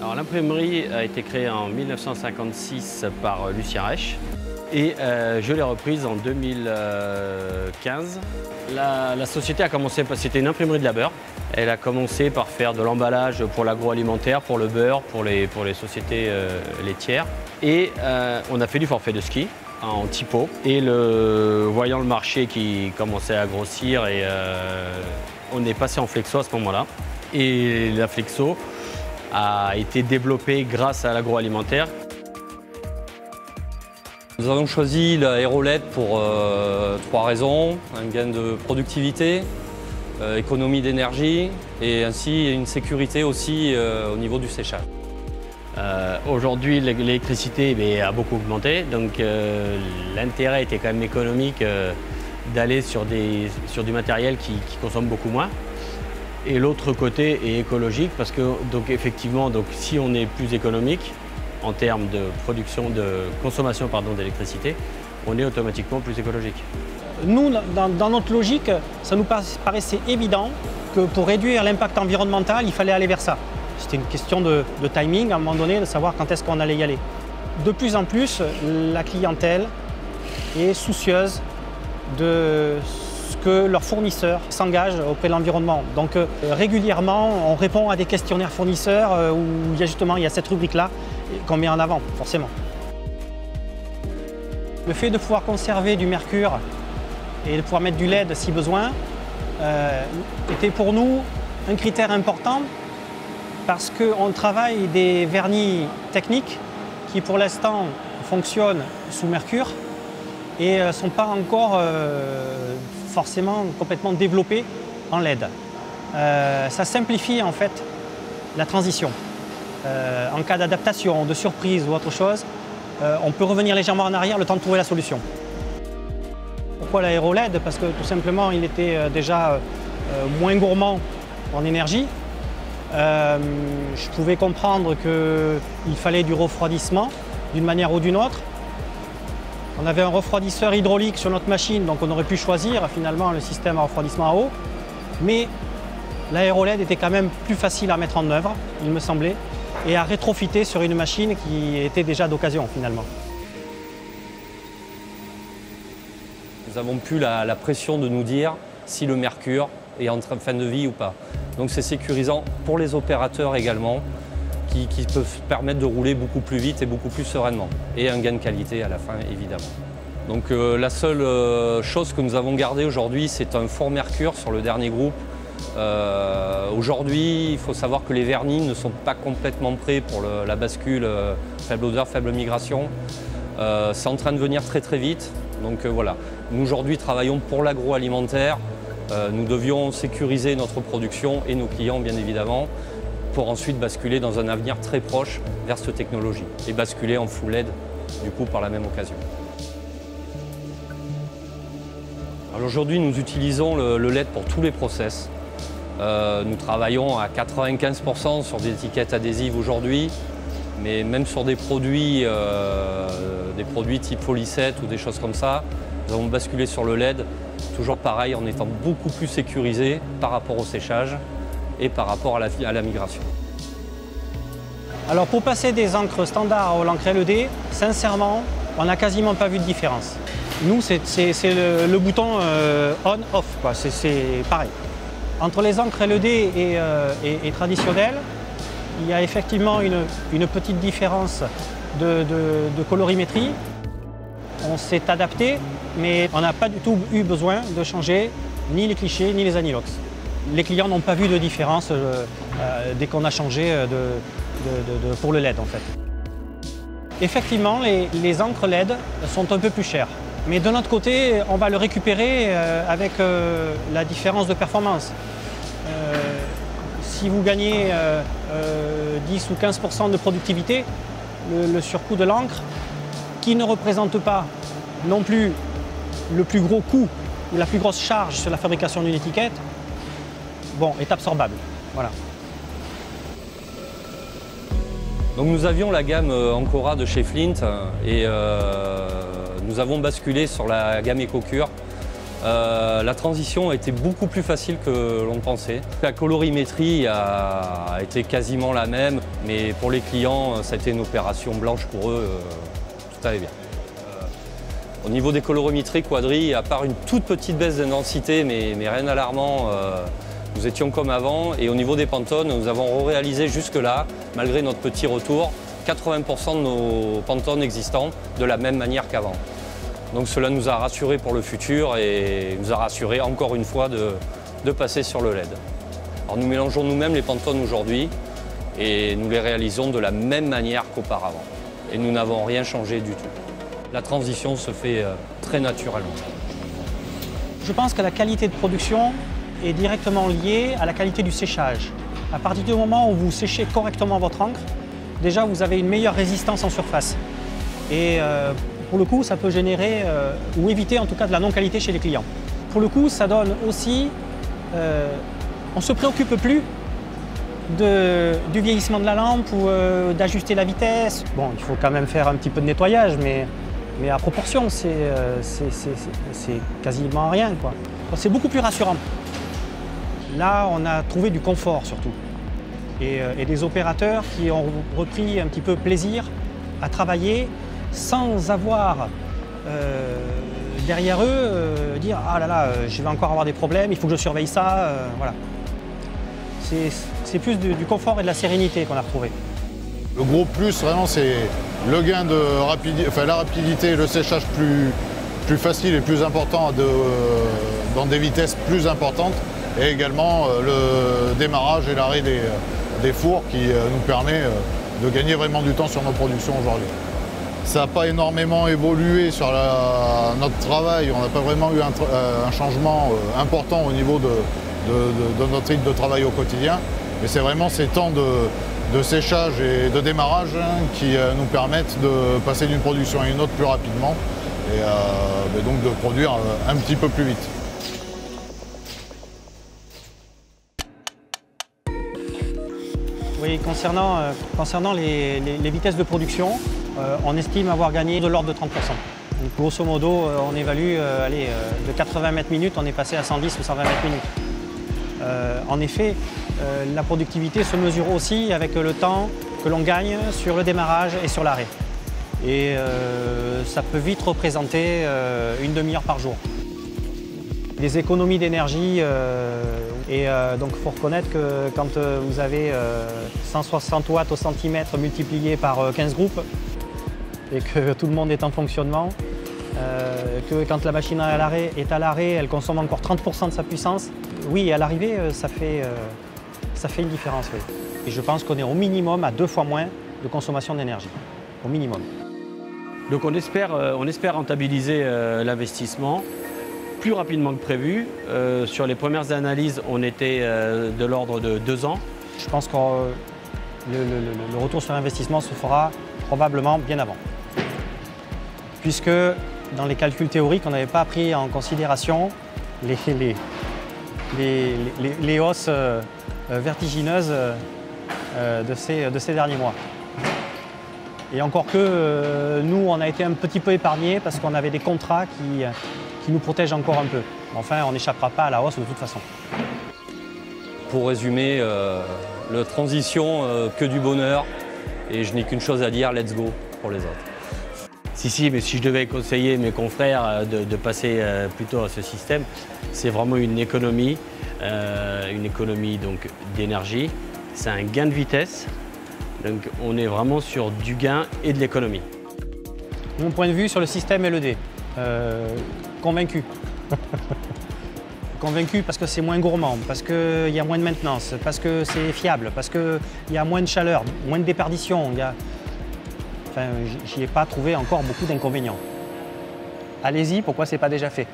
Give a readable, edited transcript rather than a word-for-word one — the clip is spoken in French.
Alors l'imprimerie a été créée en 1956 par Lucien Reich et je l'ai reprise en 2015. La société a commencé, c'était une imprimerie de labeur. Elle a commencé par faire de l'emballage pour l'agroalimentaire, pour le beurre, pour les sociétés laitières. Et on a fait du forfait de ski en typo. Et voyant le marché qui commençait à grossir, on est passé en flexo à ce moment-là. Et la flexo a été développée grâce à l'agroalimentaire. Nous avons choisi l'aéroled pour 3 raisons. Un gain de productivité, économie d'énergie et ainsi une sécurité aussi au niveau du séchage. Aujourd'hui, l'électricité a beaucoup augmenté, donc l'intérêt était quand même économique d'aller sur du matériel qui consomme beaucoup moins. Et l'autre côté est écologique parce que effectivement, si on est plus économique en termes de consommation d'électricité, on est automatiquement plus écologique. Nous, dans notre logique, ça nous paraissait évident que pour réduire l'impact environnemental, il fallait aller vers ça. C'était une question de timing, à un moment donné, de savoir quand est-ce qu'on allait y aller. De plus en plus, la clientèle est soucieuse de ce que leurs fournisseurs s'engagent auprès de l'environnement. Donc régulièrement, on répond à des questionnaires fournisseurs où il y a cette rubrique-là qu'on met en avant, forcément. Le fait de pouvoir conserver du mercure et de pouvoir mettre du LED si besoin était pour nous un critère important parce qu'on travaille des vernis techniques qui pour l'instant fonctionnent sous mercure et ne sont pas encore forcément complètement développés en LED. Ça simplifie en fait la transition. En cas d'adaptation, de surprise ou autre chose, on peut revenir légèrement en arrière le temps de trouver la solution. Pourquoi l'aéro-LED? Parce que tout simplement il était déjà moins gourmand en énergie. Je pouvais comprendre qu'il fallait du refroidissement d'une manière ou d'une autre. On avait un refroidisseur hydraulique sur notre machine, donc on aurait pu choisir finalement le système à refroidissement à eau. Mais l'aéro-LED était quand même plus facile à mettre en œuvre, il me semblait, et à rétrofiter sur une machine qui était déjà d'occasion finalement. Nous n'avons plus la pression de nous dire si le mercure est en fin de vie ou pas. Donc c'est sécurisant pour les opérateurs également, qui peuvent permettre de rouler beaucoup plus vite et beaucoup plus sereinement. Et un gain de qualité à la fin, évidemment. Donc la seule chose que nous avons gardée aujourd'hui, c'est un fort mercure sur le dernier groupe. Aujourd'hui, il faut savoir que les vernis ne sont pas complètement prêts pour la bascule faible odeur, faible migration. C'est en train de venir très très vite. Donc voilà, nous aujourd'hui travaillons pour l'agroalimentaire. Nous devions sécuriser notre production et nos clients bien évidemment pour ensuite basculer dans un avenir très proche vers cette technologie et basculer en full LED du coup par la même occasion. Aujourd'hui nous utilisons le LED pour tous les process. Nous travaillons à 95% sur des étiquettes adhésives aujourd'hui, mais même sur des produits type Folisette ou des choses comme ça, nous avons basculé sur le LED, toujours pareil en étant beaucoup plus sécurisé par rapport au séchage et par rapport à la migration. Alors pour passer des encres standards aux encres LED, sincèrement, on n'a quasiment pas vu de différence. Nous, c'est le bouton on-off, c'est pareil. Entre les encres LED et traditionnelles, il y a effectivement une petite différence de colorimétrie. On s'est adapté, mais on n'a pas du tout eu besoin de changer ni les clichés ni les anilox. Les clients n'ont pas vu de différence dès qu'on a changé pour le LED en fait. Effectivement, les encres LED sont un peu plus chères. Mais de notre côté, on va le récupérer avec la différence de performance. Si vous gagnez 10 ou 15% de productivité, le surcoût de l'encre, qui ne représente pas non plus le plus gros coût ou la plus grosse charge sur la fabrication d'une étiquette, bon, est absorbable. Voilà. Donc nous avions la gamme Ancora de chez Flint et nous avons basculé sur la gamme EcoCure La transition a été beaucoup plus facile que l'on pensait. La colorimétrie a été quasiment la même, mais pour les clients, ça a été une opération blanche pour eux, tout allait bien. Au niveau des colorimétries Quadri, à part une toute petite baisse d'intensité, mais rien d'alarmant, nous étions comme avant. Et au niveau des Pantones, nous avons réalisé jusque-là, malgré notre petit retour, 80% de nos Pantones existants de la même manière qu'avant. Donc cela nous a rassurés pour le futur et nous a rassurés encore une fois de passer sur le LED. Alors nous mélangeons nous-mêmes les Pantones aujourd'hui et nous les réalisons de la même manière qu'auparavant. Et nous n'avons rien changé du tout. La transition se fait très naturellement. Je pense que la qualité de production est directement liée à la qualité du séchage. À partir du moment où vous séchez correctement votre encre, déjà vous avez une meilleure résistance en surface. Et pour le coup, ça peut générer ou éviter en tout cas de la non-qualité chez les clients. Pour le coup, ça donne aussi, on ne se préoccupe plus du vieillissement de la lampe ou d'ajuster la vitesse. Bon, il faut quand même faire un petit peu de nettoyage, mais à proportion, c'est quasiment rien, quoi. C'est beaucoup plus rassurant. Là, on a trouvé du confort surtout. Et des opérateurs qui ont repris un petit peu plaisir à travailler sans avoir derrière eux dire « Ah là là, je vais encore avoir des problèmes, il faut que je surveille ça. » Voilà. C'est plus du confort et de la sérénité qu'on a retrouvé. Le gros plus, vraiment, c'est le gain de rapidité, enfin la rapidité, le séchage plus facile et plus important dans des vitesses plus importantes, et également le démarrage et l'arrêt des fours qui nous permet de gagner vraiment du temps sur nos productions aujourd'hui. Ça n'a pas énormément évolué sur notre travail, on n'a pas vraiment eu un changement important au niveau de notre rythme de travail au quotidien, mais c'est vraiment ces temps de séchage et de démarrage qui nous permettent de passer d'une production à une autre plus rapidement et donc de produire un petit peu plus vite. Oui, concernant les vitesses de production, on estime avoir gagné de l'ordre de 30%. Donc, grosso modo, on évalue de 80 mètres minutes, on est passé à 110 ou 120 mètres minutes. En effet, la productivité se mesure aussi avec le temps que l'on gagne sur le démarrage et sur l'arrêt. Et ça peut vite représenter une demi-heure par jour. Les économies d'énergie, donc il faut reconnaître que quand vous avez 160 watts au centimètre multiplié par 15 groupes et que tout le monde est en fonctionnement, que quand la machine est à l'arrêt, elle consomme encore 30% de sa puissance, oui, à l'arrivée, ça fait une différence. Oui. Et je pense qu'on est au minimum à 2 fois moins de consommation d'énergie, au minimum. Donc on espère rentabiliser l'investissement plus rapidement que prévu. Sur les premières analyses, on était de l'ordre de 2 ans. Je pense que le retour sur investissement se fera probablement bien avant. Puisque dans les calculs théoriques, on n'avait pas pris en considération les hausses vertigineuses de ces derniers mois. Et encore que nous, on a été un petit peu épargnés parce qu'on avait des contrats qui nous protègent encore un peu. Enfin, on n'échappera pas à la hausse de toute façon. Pour résumer, la transition, que du bonheur. Et je n'ai qu'une chose à dire, let's go pour les autres. Si, mais si je devais conseiller mes confrères de passer plutôt à ce système, c'est vraiment une économie donc d'énergie. C'est un gain de vitesse. Donc on est vraiment sur du gain et de l'économie. Mon point de vue sur le système LED, convaincu. Convaincu parce que c'est moins gourmand, parce qu'il y a moins de maintenance, parce que c'est fiable, parce qu'il y a moins de chaleur, moins de déperdition. Enfin, j'y ai pas trouvé encore beaucoup d'inconvénients. Allez-y, pourquoi c'est pas déjà fait?